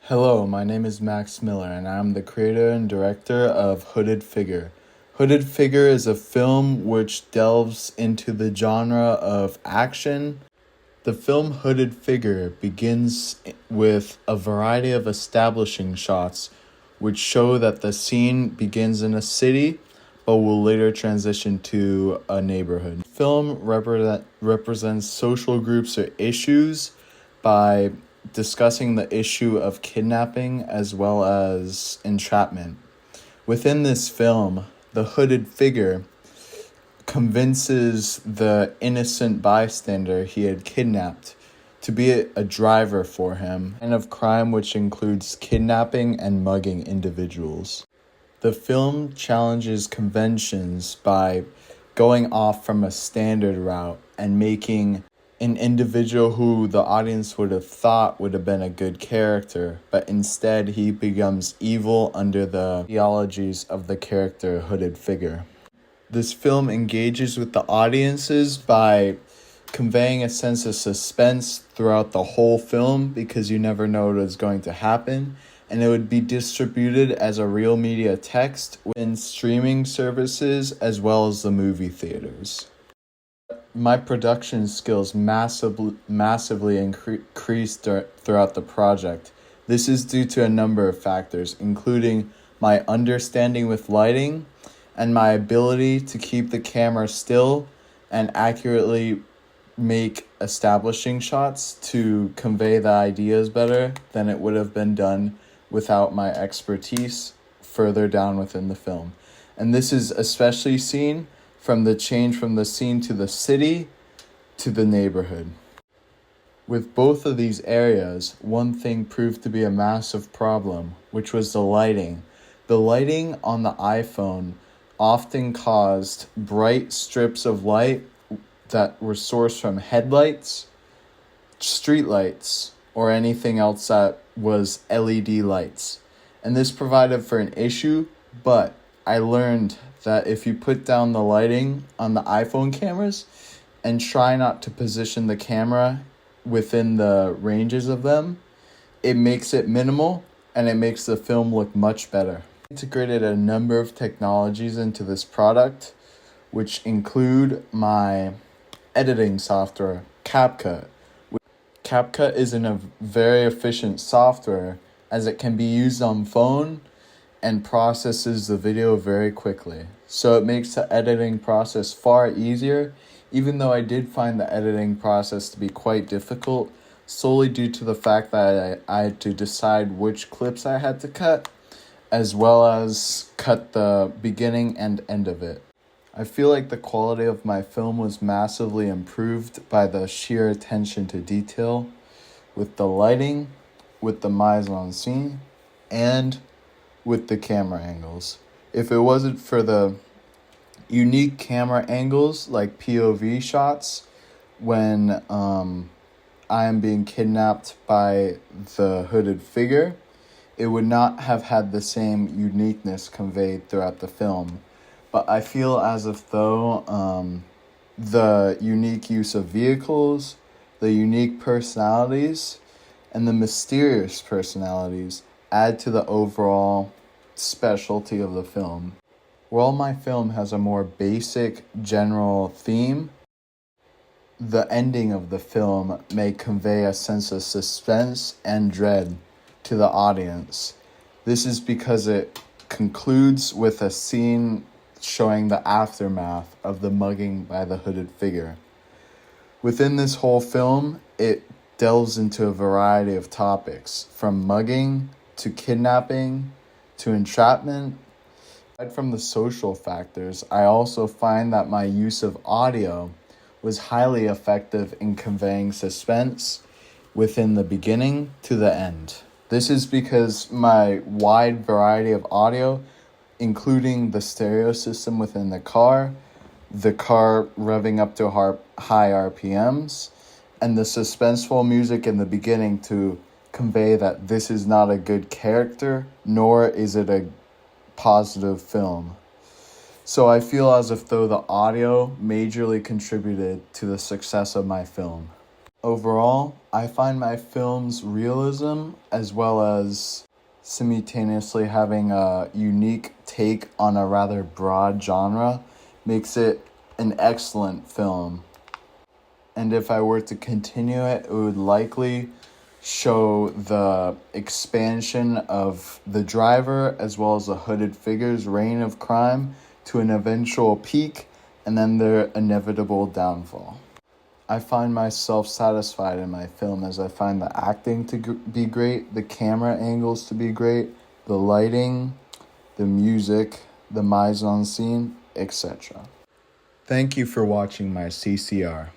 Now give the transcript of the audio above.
Hello, my name is Max Miller, and I'm the creator and director of Hooded Figure. Hooded Figure is a film which delves into the genre of action. The film Hooded Figure begins with a variety of establishing shots which show that the scene begins in a city but will later transition to a neighborhood. The film represents social groups or issues by discussing the issue of kidnapping as well as entrapment. Within this film, the hooded figure convinces the innocent bystander he had kidnapped to be a driver for him, and of crime which includes kidnapping and mugging individuals. The film challenges conventions by going off from a standard route and making an individual who the audience would have thought would have been a good character, but instead he becomes evil under the ideologies of the character Hooded Figure. This film engages with the audiences by conveying a sense of suspense throughout the whole film because you never know what is going to happen, and it would be distributed as a real media text in streaming services as well as the movie theaters. My production skills massively increased throughout the project. This is due to a number of factors, including my understanding with lighting and my ability to keep the camera still and accurately make establishing shots to convey the ideas better than it would have been done without my expertise further down within the film. And this is especially seen from the change from the scene to the city to the neighborhood. With both of these areas, one thing proved to be a massive problem, which was the lighting. The lighting on the iPhone often caused bright strips of light that were sourced from headlights, streetlights, or anything else that was LED lights. And this provided for an issue, but I learned that if you put down the lighting on the iPhone cameras and try not to position the camera within the ranges of them, it makes it minimal and it makes the film look much better. I integrated a number of technologies into this product, which include my editing software, CapCut. CapCut is a very efficient software as it can be used on phone and processes the video very quickly. So it makes the editing process far easier, even though I did find the editing process to be quite difficult, solely due to the fact that I had to decide which clips I had to cut, as well as cut the beginning and end of it. I feel like the quality of my film was massively improved by the sheer attention to detail with the lighting, with the mise en scene, and with the camera angles. If it wasn't for the unique camera angles like POV shots when I am being kidnapped by the hooded figure, it would not have had the same uniqueness conveyed throughout the film. But I feel as if though the unique use of vehicles, the unique personalities, and the mysterious personalities add to the overall specialty of the film. While my film has a more basic general theme, the ending of the film may convey a sense of suspense and dread to the audience. This is because it concludes with a scene showing the aftermath of the mugging by the hooded figure. Within this whole film, it delves into a variety of topics, from mugging to kidnapping to entrapment. Aside from the social factors, I also find that my use of audio was highly effective in conveying suspense within the beginning to the end. This is because my wide variety of audio, including the stereo system within the car revving up to high RPMs, and the suspenseful music in the beginning to convey that this is not a good character, nor is it a positive film. So I feel as if though the audio majorly contributed to the success of my film. Overall, I find my film's realism as well as simultaneously having a unique take on a rather broad genre makes it an excellent film. And if I were to continue it, it would likely show the expansion of the driver as well as the hooded figure's reign of crime to an eventual peak and then their inevitable downfall. I find myself satisfied in my film as I find the acting to be great, the camera angles to be great, the lighting, the music, the mise en scene, etc. Thank you for watching my CCR.